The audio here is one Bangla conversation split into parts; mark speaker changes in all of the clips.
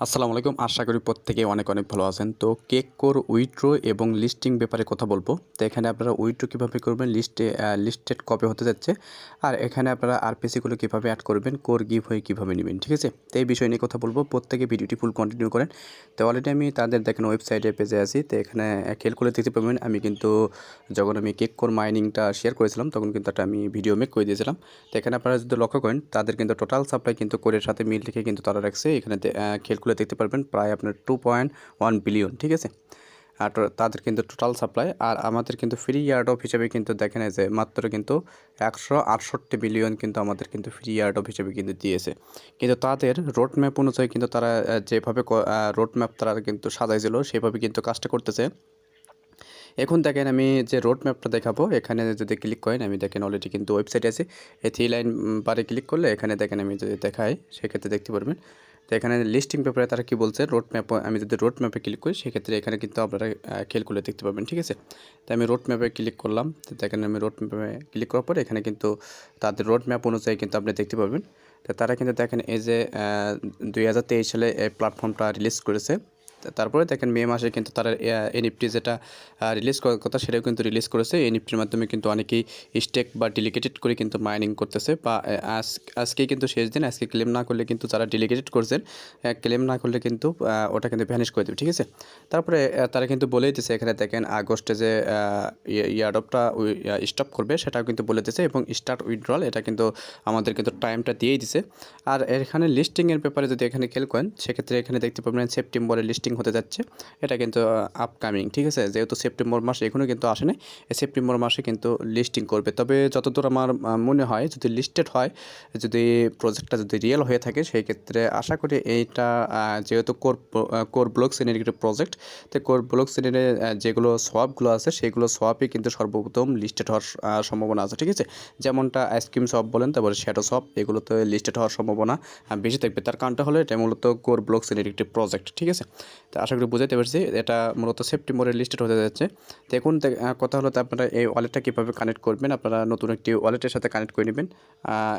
Speaker 1: আসসালামু আলাইকুম। আশা করি প্রত্যেকেই অনেক ভালো আছেন। তো কেককোর উইথড্র এবং লিস্টিং ব্যাপারে কথা বলবো। তো এখানে আপনারা উইথড্র কীভাবে করবেন, লিস্টেড কবে হতে যাচ্ছে, আর এখানে আপনারা আরপিসিগুলো কীভাবে অ্যাড করবেন, কোর গিভ হয়ে কীভাবে নেবেন, ঠিক আছে? তো এই বিষয় নিয়ে কথা বলবো। প্রত্যেকে ভিডিওটি ফুল কন্টিনিউ করেন। তো অলরেডি আমি তাদের দেখেন ওয়েবসাইটে পেজে আছি। তো এখানে খেয়াল করে দেখতে পাবেন আমি কিন্তু যখন আমি কেককোর মাইনিংটা শেয়ার করেছিলাম তখন কিন্তু একটা আমি ভিডিও মেক করে দিয়েছিলাম। তো এখানে আপনারা যদি লক্ষ্য করেন তাদের কিন্তু টোটাল সাপ্লাই কিন্তু কোরের সাথে মিল রেখে কিন্তু তারা রাখছে। এখানে খেয়াল করে দেখতে পারবেন প্রায় আপনার 2.1 বিলিয়ন, ঠিক আছে? আর তাদের কিন্তু টোটাল সাপ্লাই, আর আমাদের কিন্তু ফ্রি ইয়ারড্রপ হিসেবে কিন্তু দেখেন যে মাত্র কিন্তু 168 বিলিয়ন কিন্তু আমাদের কিন্তু ফ্রি ইয়ারড্রপ হিসেবে কিন্তু দিয়েছে। কিন্তু তাদের রোড ম্যাপ অনুযায়ী কিন্তু তারা যেভাবে রোড ম্যাপ তারা কিন্তু সাজাইছিল সেভাবে কিন্তু কাজটা করতেছে। এখন দেখেন আমি যে রোড ম্যাপটা দেখাবো, এখানে যদি ক্লিক করেন আমি দেখেন অলরেডি কিন্তু ওয়েবসাইট আছে। এই 3 লাইন বারে ক্লিক করলে এখানে দেখেন আমি যদি দেখাই সেক্ষেত্রে দেখতে পারবেন। তো এখানে লিস্টিং পেপারে তারা কি বলছে, রোড ম্যাপ, আমি যদি রোড ম্যাপে ক্লিক করি সেক্ষেত্রে এখানে কিন্তু আপনারা খেয়াল করলে দেখতে পাবেন, ঠিক আছে? তো আমি রোড ম্যাপে ক্লিক করলাম। তো দেখেন আমি রোড ম্যাপে ক্লিক করার পরে এখানে কিন্তু তাদের রোড ম্যাপ অনুযায়ী কিন্তু আপনি দেখতে পাবেন। তো তারা কিন্তু দেখেন এই যে 2023 সালে এই প্ল্যাটফর্মটা রিলিজ করেছে। তারপরে দেখেন মে মাসে কিন্তু তারা এনএফটি যেটা রিলিজ করার কথা সেটাও কিন্তু রিলিজ করেছে। এনএফটির মাধ্যমে কিন্তু অনেকেই স্টেক বা ডেলিগেটেড করে কিন্তু মাইনিং করতেছে, বা আজকেই কিন্তু শেষ দিন। আজকে ক্লেম না করলে কিন্তু যারা ডেলিগেটেড করছেন, ক্লেম না করলে কিন্তু ওটা কিন্তু ভ্যানিশ করে দেবে, ঠিক আছে? তারপরে তারা কিন্তু বলেই দিচ্ছে এখানে দেখেন আগস্টে যে ইয়ারড্রপটা স্টপ করবে সেটাও কিন্তু বলে দিচ্ছে, এবং স্টার্ট উইথড্রল এটা কিন্তু আমাদের কিন্তু টাইমটা দিয়েই দিছে। আর এখানে লিস্টিংয়ের ব্যাপারে যদি এখানে খেয়াল করেন সেক্ষেত্রে এখানে দেখতে পাবেন সেপ্টেম্বরে লিস্টিং হতে যাচ্ছে। এটা কিন্তু আপকামিং, ঠিক আছে? যেহেতু সেপ্টেম্বর মাস এখনও কিন্তু আসে নাই, সেপ্টেম্বর মাসে কিন্তু লিস্টিং করবে। তবে যতদূর আমার মনে হয় যদি লিস্টেড হয়, যদি প্রজেক্টটা যদি রিয়েল হয়ে থাকে সেই ক্ষেত্রে আশা করি এইটা যেহেতু কোর ব্লক শ্রেণীর একটা প্রজেক্ট, তো কোর ব্লক শ্রেণীর যেগুলো সোয়াপগুলো আছে সেগুলো সোয়াপই কিন্তু সর্বপ্রথম লিস্টেড হওয়ার সম্ভাবনা আছে, ঠিক আছে? যেমনটা আইসক্রিম শপ বলেন, তারপরে শ্যাডো শপ, এগুলোতে লিস্টেড হওয়ার সম্ভাবনা বেশি থাকবে। তার কারণটা হলো এটা মূলত কোর ব্লক শ্রেণীর একটি প্রজেক্ট, ঠিক আছে? তো আশা করি বুঝাইতে পারছি। এটা মূলত সেপ্টেম্বরে লিস্টেড হতে যাচ্ছে। তো এখন কথা হলো তো আপনারা এই ওয়ালেটটা কীভাবে কানেক্ট করবেন, আপনারা নতুন একটি ওয়ালেটের সাথে কানেক্ট করে নেবেন,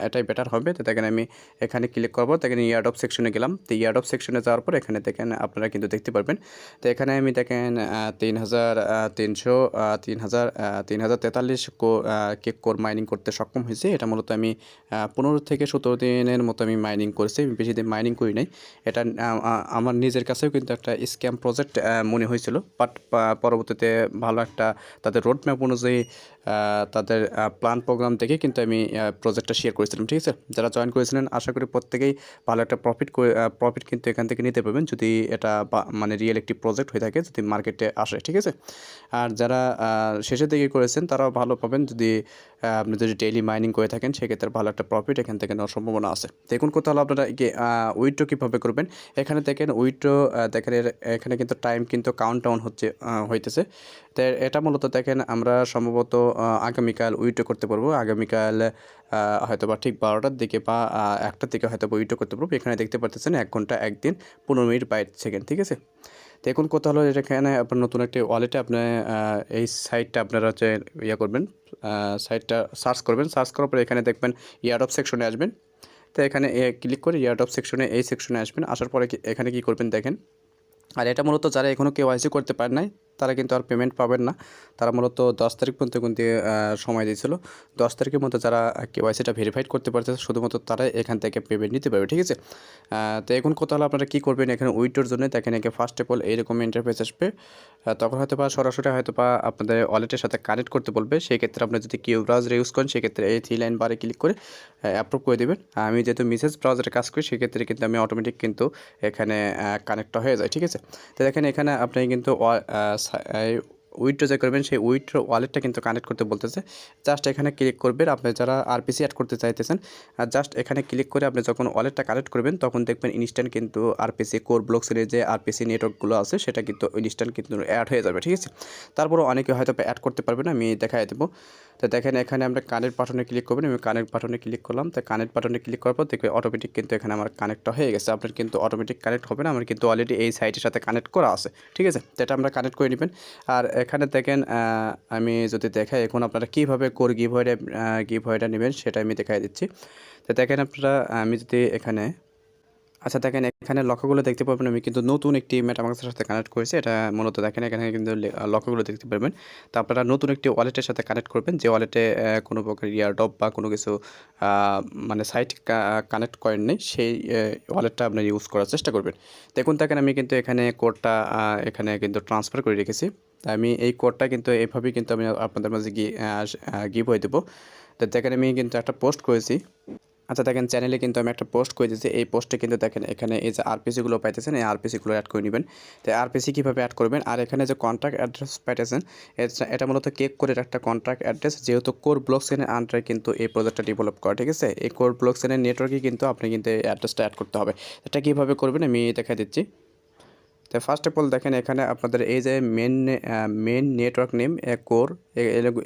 Speaker 1: এটাই বেটার হবে। তো দেখেন আমি এখানে ক্লিক করবো, দেখেন ইয়ারড্রপ সেকশনে গেলাম। তো ইয়ারড্রপ সেকশনে যাওয়ার পর এখানে দেখেন আপনারা কিন্তু দেখতে পারবেন। তো এখানে আমি দেখেন 3043 কেক কোর মাইনিং করতে সক্ষম হয়েছে। এটা মূলত আমি 15 থেকে 17 দিনের মতো আমি মাইনিং করেছি, বেশি দিন মাইনিং করি নাই। এটা আমার নিজের কাছেও কিন্তু একটা স্ক্যাম প্রজেক্ট মনে হয়েছিল, বাট পরবর্তীতে ভালো একটা তাদের রোড ম্যাপ অনুযায়ী তাদের প্ল্যান প্রোগ্রাম দেখে কিন্তু আমি প্রজেক্টটা শেয়ার করেছিলাম, ঠিক আছে? যারা জয়েন করেছিলেন আশা করি প্রত্যেকেই ভালো একটা প্রফিট কিন্তু এখান থেকে নিতে পারবেন যদি এটা মানে রিয়েল একটি প্রজেক্ট হয়ে থাকে, যদি মার্কেটে আসে, ঠিক আছে? আর যারা শেষের দিকে করেছেন তারাও ভালো পাবেন যদি আপনি যদি ডেইলি মাইনিং করে থাকেন সেক্ষেত্রে ভালো একটা প্রফিট এখান থেকে নেওয়ার সম্ভাবনা আছে। দেখুন কোথাও হলো আপনারা উইথড্র কীভাবে করবেন। এখানে দেখেন উইথড্র, দেখেন এখানে কিন্তু টাইম কিন্তু কাউন্টডাউন হইতেছে। তো এটা মূলত দেখেন আমরা সম্ভবত আগামীকাল উইথড্র করতে পারবো। আগামীকাল হয়তো বা ঠিক 12টার দিকে বা 1টার দিকে হয়তো উইথড্র করতে পারবো। এখানে দেখতে পাচ্ছেন 1 ঘন্টা 1 দিন 15 মিনিট 22 সেকেন্ড, ঠিক আছে? তো এখন কথা হলো এখানে আপনার নতুন একটি ওয়ালেটে আপনি এই সাইটটা আপনারা হচ্ছে করবেন, সাইটটা সার্চ করবেন। সার্চ করার পরে এখানে দেখবেন ইয়ারড্রপ সেকশনে আসবেন। তো এখানে ক্লিক করে ইয়ারড্রপ সেকশনে এই সেকশনে আসবেন। আসার পরে এখানে কি করবেন দেখেন। আর এটা মূলত যারা এখনও কেওয়াইসি করতে পারে নাই তারা কিন্তু আর পেমেন্ট পাবেন না। তারা মূলত 10 তারিখ পর্যন্ত কিন্তু সময় দিয়েছিল। 10 তারিখের মধ্যে যারা কেওয়াইসিটা ভেরিফাইড করতে পারছে শুধুমাত্র তারাই এখান থেকে পেমেন্ট নিতে পারবে, ঠিক আছে? তো এখন কথা হলো আপনারা কী করবেন এখানে উইথড্রর জন্য। দেখেন এখানে ফার্স্ট অফ অল এইরকম ইন্টারফেস আসবে। তখন হয়তো বা সরাসরি হয়তো বা আপনাদের ওয়ালেটের সাথে কানেক্ট করতে বলবে। সেক্ষেত্রে আপনি যদি কিউ ব্রাউজার ইউজ করেন সেক্ষেত্রে এই 3 লাইন বারে ক্লিক করে অ্যাপ্রুভ করে দেবেন। আমি যেহেতু মেসেজ ব্রাউজারে কাজ করি সেক্ষেত্রে কিন্তু আমি অটোমেটিক কিন্তু এখানে কানেক্টটা হয়ে যায়, ঠিক আছে? তো দেখেন এখানে আপনি কিন্তু উইথড্র যে করবেন সেই উইথড্র ওয়ালেটটা কিন্তু কানেক্ট করতে বলতেছে। জাস্ট এখানে ক্লিক করবেন, আপনি যারা আরপিসি অ্যাড করতে চাইতেছেন জাস্ট এখানে ক্লিক করে আপনি যখন ওয়ালেটটা কানেক্ট করবেন তখন দেখবেন ইনস্ট্যান্ট কিন্তু আরপিসি কোর ব্লক সিরিজে যে আরপিসি নেটওয়ার্কগুলো আছে সেটা কিন্তু ইনস্ট্যান্ট কিন্তু অ্যাড হয়ে যাবে, ঠিক আছে? তারপরও অনেকে হয়তো অ্যাড করতে পারবেন, আমি দেখাই দেবো। তো দেখেন এখানে আমরা কানেক্ট বাটনে ক্লিক করবেন, আমি কানেক্ট বাটনে ক্লিক করলাম। তো কানেক্ট বাটনে ক্লিক করার পর দেখবে অটোমেটিক কিন্তু এখানে আমার কানেক্টটা হয়ে গেছে। আপনার কিন্তু অটোমেটিক কানেক্ট হবে না, আমার কিন্তু অলরেডি এই সাইটের সাথে কানেক্ট করা আছে, ঠিক আছে? তো এটা আমরা কানেক্ট করে নেবেন। আর এখানে দেখেন আমি যদি দেখাই এখন আপনারা কীভাবে কোর গিভওয়েটা নেবেন সেটা আমি দেখাই দিচ্ছি। তো দেখেন আপনারা আমি যদি এখানে আচ্ছা দেখেন এখানে লক্ষ্যগুলো দেখতে পাবেন আমি কিন্তু নতুন একটি মেটামাস্কের সাথে কানেক্ট করেছি। এটা মূলত দেখেন এখানে কিন্তু লক্ষ্যগুলো দেখতে পারবেন। তো আপনারা নতুন একটি ওয়ালেটের সাথে কানেক্ট করবেন, যে ওয়ালেটে কোনো প্রকার এয়ারড্রপ বা কোনো কিছু আ মানে সাইট কানেক্ট করেন নাই, সেই ওয়ালেটটা আপনারা ইউজ করার চেষ্টা করবেন। দেখুন দেখেন আমি কিন্তু এখানে কোডটা এখানে কিন্তু ট্রান্সফার করে রেখেছি। আমি এই কোডটা কিন্তু এভাবেই কিন্তু আমি আপনাদের মাঝে গিভওয়ে দেবো। তো দেখেন আমি কিন্তু একটা পোস্ট করেছি। আচ্ছা দেখেন চ্যানেলে কিন্তু আমি একটা পোস্ট করে দিয়েছি। এই পোস্টে কিন্তু দেখেন এখানে এই যে আরপিসিগুলো পাইতেছেন, এই আরপিসিগুলো অ্যাড করে নেবেন। তো আরপিসি কীভাবে অ্যাড করবেন, আর এখানে যে কন্ট্যাক্ট অ্যাড্রেস পাইতেছেন, এটা মূলত Cakecore একটা কন্ট্যাক্ট অ্যাড্রেস, যেহেতু কোর ব্লকচেনের আন্ডারে কিন্তু এই প্রজেক্টটা ডেভেলপ করা, ঠিক আছে? এই কোর ব্লকচেনের নেটওয়ার্কে কিন্তু আপনি কিন্তু এই অ্যাড্রেসটা অ্যাড করতে হবে। এটা কীভাবে করবেন আমি দেখা দিচ্ছি। তো ফার্স্ট অফ অল দেখেন এখানে আপনাদের এই যে মেন নেটওয়ার্ক নেম কোর,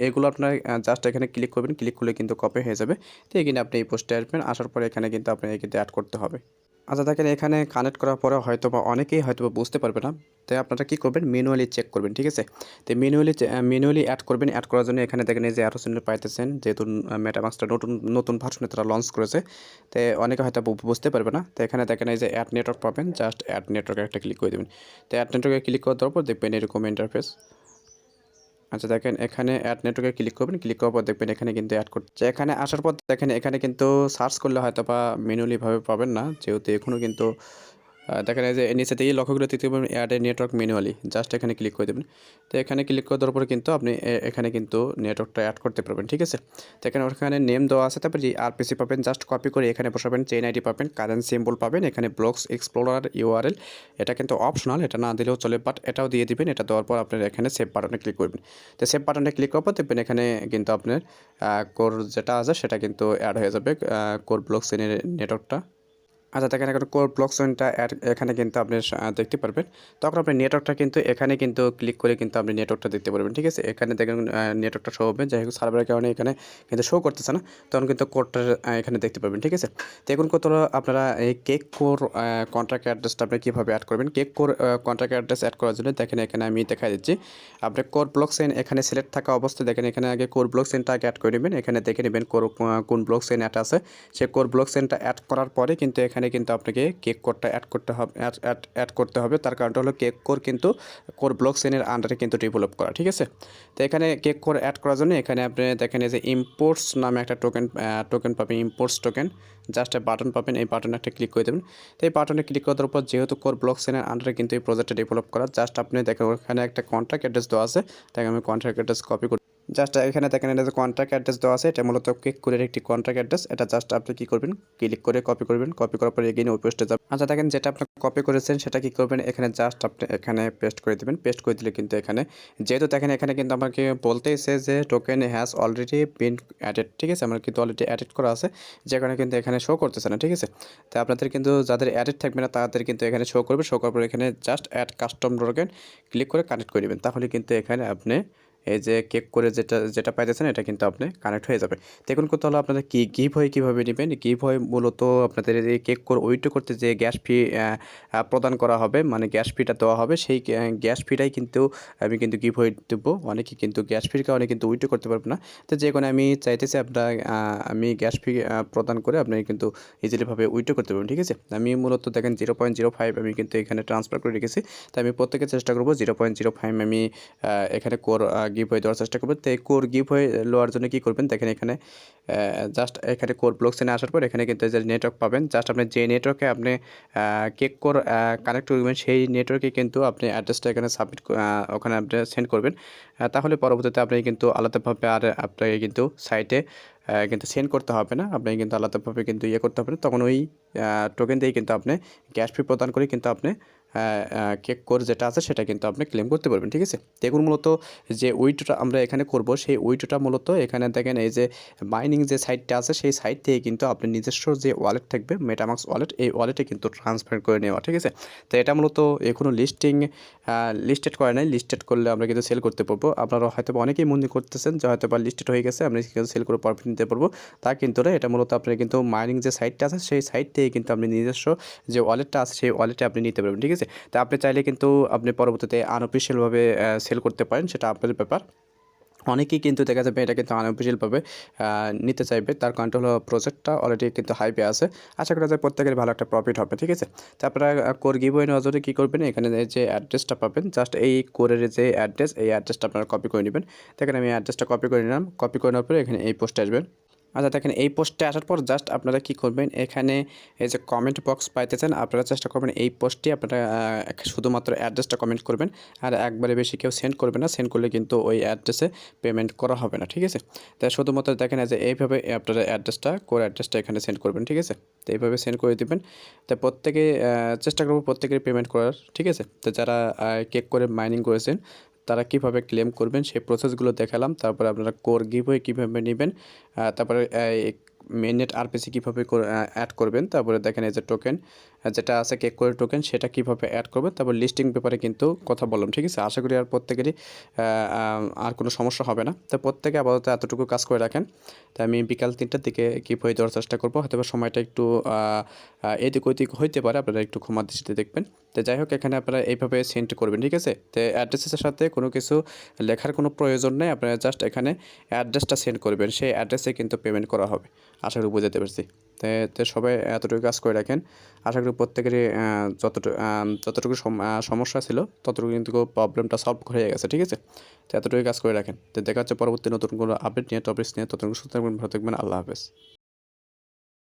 Speaker 1: এগুলো আপনার জাস্ট এখানে ক্লিক করবেন, ক্লিক করলে কিন্তু কপি হয়ে যাবে। তো এখানে আপনি এই পোস্টে আসবেন, আসার পরে এখানে কিন্তু আপনি কিন্তু অ্যাড করতে হবে। আচ্ছা দেখেন এখানে কানেক্ট করার পরে হয়তোবা অনেকেই হয়তোবা বুঝতে পারবে না। তাই আপনারা কী করবেন, ম্যানুয়ালি চেক করবেন, ঠিক আছে? তো ম্যানুয়ালি অ্যাড করবেন। অ্যাড করার জন্য এখানে দেখেন এই যে অ্যারো চিহ্ন পাইতেছেন, যেহেতু মেটামাস্কটা নতুন ভার্সনে তারা লঞ্চ করেছে। তো অনেকে হয়তো বুঝতে পারবে না। তো এখানে দেখেন এই যে অ্যাড নেটওয়ার্ক পাবেন, জাস্ট অ্যাড নেটওয়ার্কে একটা ক্লিক করে দেবেন। তো অ্যাড নেটওয়ার্কে ক্লিক করার পর দেখবেন এরকম ইন্টারফেস। আচ্ছা দেখেন এখানে অ্যাড নেটওয়ার্কে ক্লিক করবেন, ক্লিক করার পর দেখবেন এখানে কিন্তু অ্যাড করছে। এখানে আসার পর দেখেন এখানে কিন্তু সার্চ করলে হয়তোবা ম্যানুয়ালিভাবে পাবেন না, যেহেতু এখনও কিন্তু দেখেন এই যে নিচে থেকে লক্ষ্যগুলো দেখতে পাবেন, add a network manually, just এখানে ক্লিক করে দেবেন। তো এখানে ক্লিক করে দেওয়ার পরে কিন্তু আপনি এখানে কিন্তু নেটওয়ার্কটা অ্যাড করতে পারবেন, ঠিক আছে? তো এখানে ওখানে নেম দেওয়া আছে, তারপরে যে আরপিসি পাবেন, জাস্ট কপি করে এখানে বসাবেন, চেইন আইডি পাবেন, কারেন্ট সিম্বল পাবেন, এখানে ব্লকস এক্সপ্লোরার ইউআরএল, এটা কিন্তু অপশনাল, এটা না দিলেও চলে, বাট এটাও দিয়ে দিবেন। এটা দেওয়ার পর আপনার এখানে সেভ বাটনে ক্লিক করবেন। তো সেভ বাটনে ক্লিক করার পর দেখবেন এখানে কিন্তু আপনার কোর যেটা আছে সেটা কিন্তু অ্যাড হয়ে যাবে, কোর ব্লকস নেটওয়ার্কটা। আচ্ছা দেখেন এখন কোর ব্লকচেনটা এখানে কিন্তু আপনি দেখতে পারবেন। তখন আপনি নেটওয়ার্কটা কিন্তু এখানে কিন্তু ক্লিক করে কিন্তু আপনি নেটওয়ার্কটা দেখতে পারবেন, ঠিক আছে? এখানে দেখেন নেটওয়ার্কটা শো হবে, যাই হোক সার্ভারের কারণে এখানে কিন্তু শো করতেছে না, তখন কিন্তু কোডটা এখানে দেখতে পারবেন, ঠিক আছে? তো এখন কত আপনারা এই Cakecore কন্ট্রাক্ট অ্যাড্রেসটা আপনি কীভাবে অ্যাড করবেন। Cakecore কন্ট্রাক্ট অ্যাড্রেস অ্যাড করার জন্য দেখেন এখানে আমি দেখা দিচ্ছি। আপনি কোর ব্লকচেন এখানে সিলেক্ট থাকা অবস্থায় দেখেন এখানে আগে কোর ব্লকচেনটা আগে অ্যাড করে নেবেন। এখানে দেখে নেবেন কোন ব্লকচেন অ্যাড আছে, সে কোর ব্লকচেনটা অ্যাড করার পরে কিন্তু এখানে কিন্তু আপনাকে Cakecoreটা অ্যাড করতে হবে। তার কারণটা হলো Cakecore কিন্তু কোর ব্লকচেনের আন্ডারে কিন্তু ডেভেলপ করা, ঠিক আছে? তো এখানে Cakecore অ্যাড করার জন্য এখানে আপনি দেখেন এই যে ইম্পোর্টস নামে একটা টোকেন পাবেন, ইম্পোর্টস টোকেন, জাস্ট বাটন পাবেন, এই বাটনে একটা ক্লিক করে দেবেন। তো এই বাটনে ক্লিক করার পর যেহেতু কোর ব্লকচেনের আন্ডারে কিন্তু এই প্রজেক্টটা ডেভেলপ করা, জাস্ট আপনি দেখেন ওখানে একটা কন্ট্রাক্ট অ্যাড্রেস দেওয়া আছে, তাই আমি কন্ট্রাক্ট অ্যাড্রেস কপি করি। জাস্ট এখানে দেখেন এটা যে কন্ট্রাক্ট অ্যাড্রেস দেওয়া আছে, এটা মূলত Cakecoreর একটি কন্ট্রাক্ট অ্যাড্রেস। এটা জাস্ট আপনি কী করবেন, ক্লিক করে কপি করবেন, কপি করার পরে এগেইন ওই পোস্টে যাবেন। আচ্ছা দেখেন যেটা আপনি কপি করেছেন সেটা কী করবেন, এখানে জাস্ট আপনি এখানে পেস্ট করে দেবেন। পেস্ট করে দিলে কিন্তু এখানে যেহেতু দেখেন এখানে কিন্তু আমাকে বলতেইছে যে token has already been added, ঠিক আছে? আমার কিন্তু অলরেডি অ্যাডেড করা আছে, যে কারণে কিন্তু এখানে শো করতেছে না, ঠিক আছে? তো আপনাদের কিন্তু যাদের অ্যাডেড থাকবে না তাদের কিন্তু এখানে শো করবে। শো করার পরে এখানে just add custom token click করে কানেক্ট করে নেবেন, তাহলে কিন্তু এখানে আপনি এই যে Cakecore যেটা পাইতেছেন এটা কিন্তু আপনি কানেক্ট হয়ে যাবে। দেখুন কত হলো আপনাদের গিভওয়ে কীভাবে নেবেন। গিভওয়ে মূলত আপনাদের এই Cakecore উইথড্র করতে যে গ্যাস ফি প্রদান করা হবে, মানে গ্যাস ফিটা দেওয়া হবে, সেই গ্যাস ফিটাই কিন্তু আমি কিন্তু গিভওয়ে দেবো। অনেকে কিন্তু গ্যাস ফির কারণে কিন্তু উইথড্র করতে পারবে না। তো যে কোনো আমি চাইতেছি আপনার আমি গ্যাস ফি প্রদান করে আপনি কিন্তু ইজিলিভাবে উইথড্র করতে পারবেন, ঠিক আছে? আমি মূলত দেখেন 0.05 আমি কিন্তু এখানে ট্রান্সফার করে রেখেছি। তাই আমি প্রত্যেকে চেষ্টা করবো 0.05 আমি এখানে কোর গিভওয়ে দেওয়ার চেষ্টা করবেন। তো এই কোর গিভওয়ে লওয়ার জন্য কী করবেন, দেখেন এখানে জাস্ট এখানে কোর ব্লকচেনে আসার পর এখানে কিন্তু যে নেটওয়ার্ক পাবেন, জাস্ট আপনি যে নেটওয়ার্কে আপনি Cakecore কানেক্ট করবেন সেই নেটওয়ার্কে কিন্তু আপনি অ্যাড্রেসটা এখানে ওখানে আপনি সেন্ড করবেন। তাহলে পরবর্তীতে আপনি কিন্তু আলাদাভাবে আর আপনাকে কিন্তু সাইটে কিন্তু সেন্ড করতে হবে না, আপনাকে কিন্তু আলাদাভাবে কিন্তু করতে হবে না। তখন ওই টোকেন দিয়েই কিন্তু আপনি গ্যাস ফি প্রদান করে কিন্তু আপনি Cakecore যেটা আছে সেটা কিন্তু আপনি ক্লেম করতে পারবেন, ঠিক আছে? দেখুন মূলত যে উইথড্রটা আমরা এখানে করব, সেই উইথড্রটা মূলত এখানে দেখেন এই যে মাইনিং যে সাইটটা আছে সেই সাইট থেকে কিন্তু আপনি নিজস্ব যে ওয়ালেট থাকবে মেটামাস্ক ওয়ালেট, এই ওয়ালেটে কিন্তু ট্রান্সফার করে নেওয়া, ঠিক আছে? তো এটা মূলত এখনও লিস্টেড করে নাই। লিস্টেড করলে আমরা কিন্তু সেল করতে পারবো। আপনারা হয়তো অনেকেই মনে করতেছেন যে হয়তো বা লিস্টেড হয়ে গেছে আমরা কিন্তু সেল করে প্রফিট নিতে পারবো, তা কিন্তু না। এটা মূলত আপনার কিন্তু মাইনিং যে সাইটটা আছে সেই সাইট থেকে কিন্তু আপনি নিজস্ব যে ওয়ালেটটা আছে সেই ওয়ালেটে আপনি নিতে পারবেন, ঠিক আছে? তা আপনি চাইলে কিন্তু আপনি পরবর্তীতে আনঅফিসিয়ালভাবে সেল করতে পারেন, সেটা আপনাদের ব্যাপার। অনেকেই কিন্তু দেখা যাবে এটা কিন্তু আনঅফিসিয়ালভাবে নিতে চাইবে, তার কারণটা হলো প্রজেক্টটা অলরেডি কিন্তু হাইপে আছে। আশা করা যায় প্রত্যেকের ভালো একটা প্রফিট হবে, ঠিক আছে। তো আপনারা কোর গিভওয়ে নেওয়ার জন্য কী করবেন, এখানে যে অ্যাড্রেসটা পাবেন, জাস্ট এই কোরের যে অ্যাড্রেস, এই অ্যাড্রেসটা আপনারা কপি করে নেবেন। দেখেন আমি অ্যাড্রেসটা কপি করে নিলাম, কপি করে নেওয়ার পরে এখানে এই পোস্টে আসবেন। আচ্ছা দেখেন এই পোস্টে আসার পর জাস্ট আপনারা কী করবেন, এখানে এই যে কমেন্ট বক্স পাইতেছেন, আপনারা চেষ্টা করবেন এই পোস্টটি আপনারা শুধুমাত্র অ্যাড্রেসটা কমেন্ট করবেন, আর একবারে বেশি কেউ সেন্ড করবে না, সেন্ড করলে কিন্তু ওই অ্যাড্রেসে পেমেন্ট করা হবে না, ঠিক আছে। তাই শুধুমাত্র দেখেন যে এইভাবে আপনারা অ্যাড্রেসটা কোর অ্যাড্রেসটা এখানে সেন্ড করবেন, ঠিক আছে। তো এইভাবে সেন্ড করে দেবেন। তো প্রত্যেকে চেষ্টা করবো প্রত্যেকের পেমেন্ট করার, ঠিক আছে। তো যারা কেক করে মাইনিং করেছেন তারা কীভাবে ক্লেম করবেন সেই প্রসেসগুলো দেখালাম। তারপরে আপনারা কোর গিভওয়ে কীভাবে নেবেন, তারপরে মেইননেট আরপিসি কীভাবে অ্যাড করবেন, তারপরে দেখেন এই যে টোকেন যেটা আছে কেককোর টোকেন সেটা কীভাবে অ্যাড করবেন, তারপর লিস্টিং ব্যাপারে কিন্তু কথা বললাম, ঠিক আছে। আশা করি আর প্রত্যেকেরই আর কোনো সমস্যা হবে না। তো প্রত্যেকে আপাতত এতটুকু কাজ করে রাখেন। তো আমি বিকাল 3টার দিকে গিভওয়ে দেওয়ার চেষ্টা করবো, হয়তো সময়টা একটু এদিক ওইদিক হইতে পারে, আপনারা একটু ক্ষমা দৃষ্টিতে দেখবেন। তো যাই হোক এখানে আপনারা এইভাবে সেন্ড করবেন, ঠিক আছে। তো অ্যাড্রেসের সাথে কোনো কিছু লেখার কোনো প্রয়োজন নেই, আপনারা জাস্ট এখানে অ্যাড্রেসটা সেন্ড করবেন, সেই অ্যাড্রেসে কিন্তু পেমেন্ট করা হবে। আশা করি বুঝাতে পারছি। তো সবাই এতটুকু কাজ করে রাখেন। আশা করি প্রত্যেকেরই যতটুকু সমস্যা ছিল ততটুকু কিন্তু প্রবলেমটা সলভ হয়ে গেছে, ঠিক আছে। তো এতটুকু কাজ করে রাখেন। তো দেখা হচ্ছে পরবর্তী নতুন কোনো আপডেট নিয়ে, টপিকস নিয়ে। ততটুকু সুস্থ থাকবেন, ভালো থাকবেন। আল্লাহ হাফেজ।